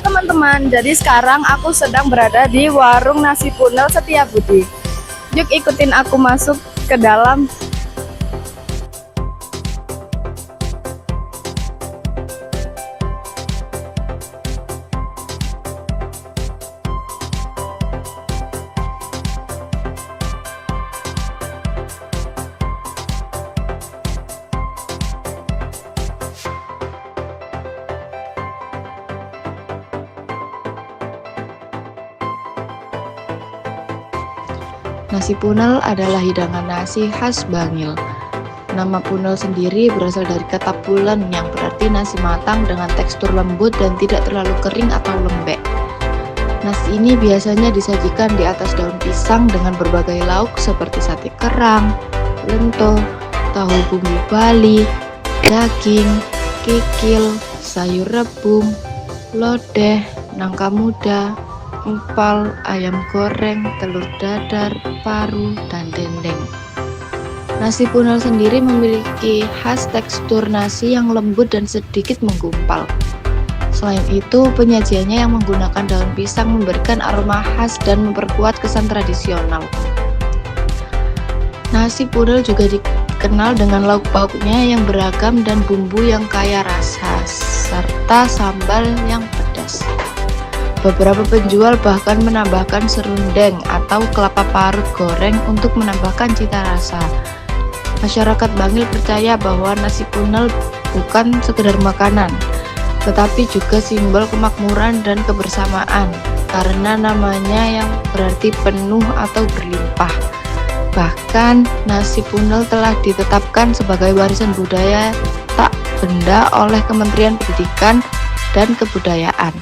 teman-teman, jadi sekarang aku sedang berada di warung nasi punel Setiabudi. Yuk ikutin aku masuk ke dalam. Nasi punel adalah hidangan nasi khas Bangil. Nama punel sendiri berasal dari kata pulen yang berarti nasi matang dengan tekstur lembut dan tidak terlalu kering atau lembek. Nasi ini biasanya disajikan di atas daun pisang dengan berbagai lauk seperti sate kerang, lento, tahu bumbu Bali, daging, kikil, sayur rebung, lodeh, nangka muda, empal, ayam goreng, telur dadar, paru, dan dendeng. Nasi punel sendiri memiliki khas tekstur nasi yang lembut dan sedikit menggumpal. Selain itu, penyajiannya yang menggunakan daun pisang memberikan aroma khas dan memperkuat kesan tradisional. Nasi punel juga dikenal dengan lauk pauknya yang beragam dan bumbu yang kaya rasa, serta sambal yang pedas. Beberapa penjual bahkan menambahkan serundeng atau kelapa parut goreng untuk menambahkan cita rasa. Masyarakat Bangil percaya bahwa nasi punel bukan sekedar makanan, tetapi juga simbol kemakmuran dan kebersamaan, karena namanya yang berarti penuh atau berlimpah. Bahkan, nasi punel telah ditetapkan sebagai warisan budaya tak benda oleh Kementerian Pendidikan dan Kebudayaan.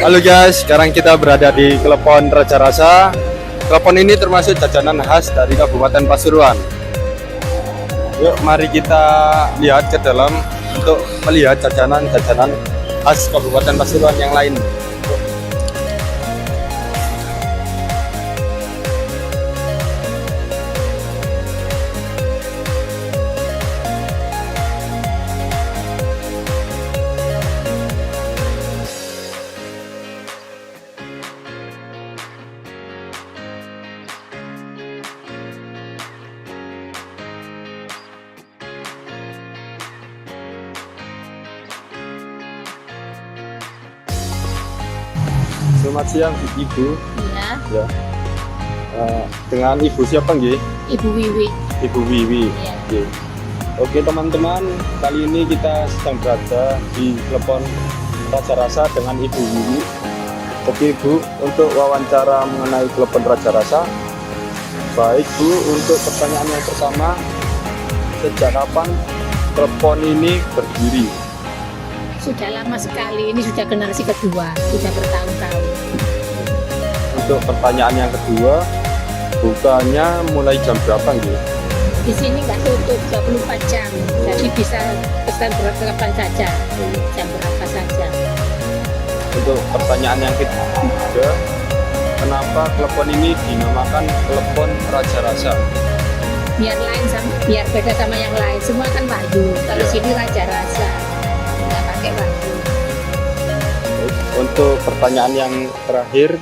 Halo guys, sekarang kita berada di Klepon Raja Rasa. Klepon ini termasuk jajanan khas dari Kabupaten Pasuruan. Yuk mari kita lihat ke dalam untuk melihat jajanan-jajanan khas Kabupaten Pasuruan yang lain. Selamat siang Ibu. Iya, Ya. Dengan Ibu siapa nggih? Ibu Wiwi. Ibu Wiwi. Iya. Oke. Oke teman-teman, kali ini kita sedang berada di Klepon Raja Rasa dengan Ibu Wiwi. Oke Bu, untuk wawancara mengenai Klepon Raja Rasa. Baik Bu, untuk pertanyaan yang pertama, sejak kapan Klepon ini berdiri? Sudah lama sekali, ini sudah generasi kedua, sudah bertahun-tahun. Untuk pertanyaan yang kedua, bukanya mulai jam berapa nggih? Di sini nggak tutup 24 jam, jadi bisa pesan kapan saja, jam berapa saja. Untuk pertanyaan yang ketiga, kenapa Klepon ini dinamakan Klepon Raja Rasa? Biar beda sama yang lain, semua kan wahyu. Kalau Ya. sini Raja Rasa, nggak pakai wahyu. Untuk pertanyaan yang terakhir,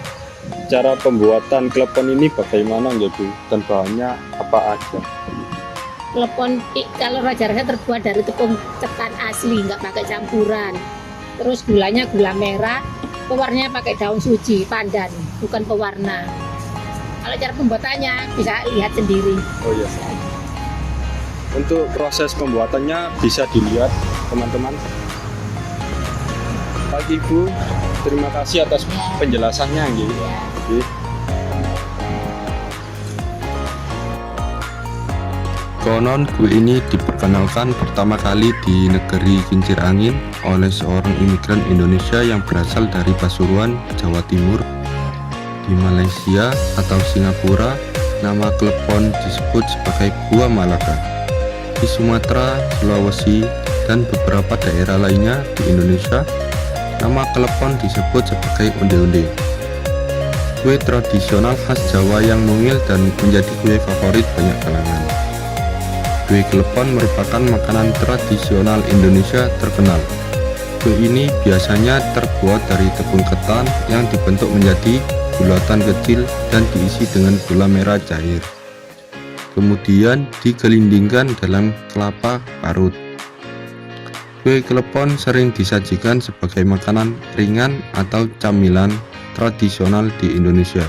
cara pembuatan Klepon ini bagaimana nggih Bu? Dan bahannya apa aja? Kalau Raja Rasa terbuat dari tepung ketan asli, nggak pakai campuran. Terus gulanya gula merah, pewarnanya pakai daun suji, pandan, bukan pewarna. Kalau cara pembuatannya bisa lihat sendiri. Oh iya. Untuk proses pembuatannya bisa dilihat teman-teman. Pak Ibu, terima kasih atas penjelasannya nggih. Ya. Oke. Konon kue ini diperkenalkan pertama kali di negeri Kincir Angin oleh seorang imigran Indonesia yang berasal dari Pasuruan, Jawa Timur. Di Malaysia atau Singapura, nama klepon disebut sebagai buah Malaka. Di Sumatera, Sulawesi, dan beberapa daerah lainnya di Indonesia, nama klepon disebut sebagai onde-onde. Kue tradisional khas Jawa yang mungil dan menjadi kue favorit banyak kalangan. Kue klepon merupakan makanan tradisional Indonesia terkenal. Kue ini biasanya terbuat dari tepung ketan yang dibentuk menjadi bulatan kecil dan diisi dengan gula merah cair. Kemudian digelindingkan dalam kelapa parut. Kue klepon sering disajikan sebagai makanan ringan atau camilan tradisional di Indonesia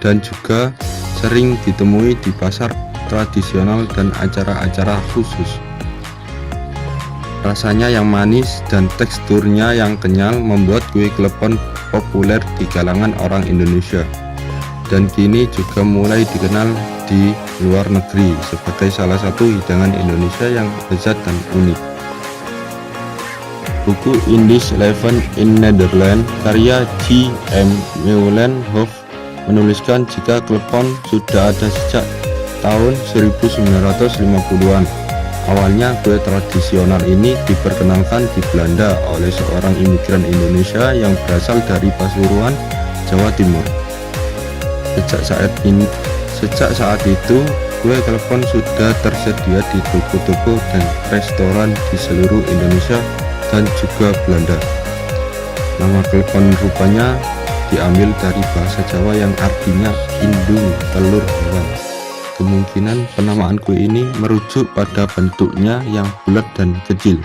dan juga sering ditemui di pasar tradisional dan acara-acara khusus. Rasanya yang manis dan teksturnya yang kenyal membuat kue klepon populer di kalangan orang Indonesia dan kini juga mulai dikenal di luar negeri sebagai salah satu hidangan Indonesia yang lezat dan unik. Buku Indisch Leven in Nederland karya J. M. Meulenhof menuliskan jika klepon sudah ada sejak tahun 1950-an. Awalnya kue tradisional ini diperkenalkan di Belanda oleh seorang imigran Indonesia yang berasal dari Pasuruan, Jawa Timur. Sejak saat itu, kue klepon sudah tersedia di toko-toko dan restoran di seluruh Indonesia dan juga Belanda. Nama klepon rupanya diambil dari bahasa Jawa yang artinya indung telur hewan. Kemungkinan penamaan kue ini merujuk pada bentuknya yang bulat dan kecil.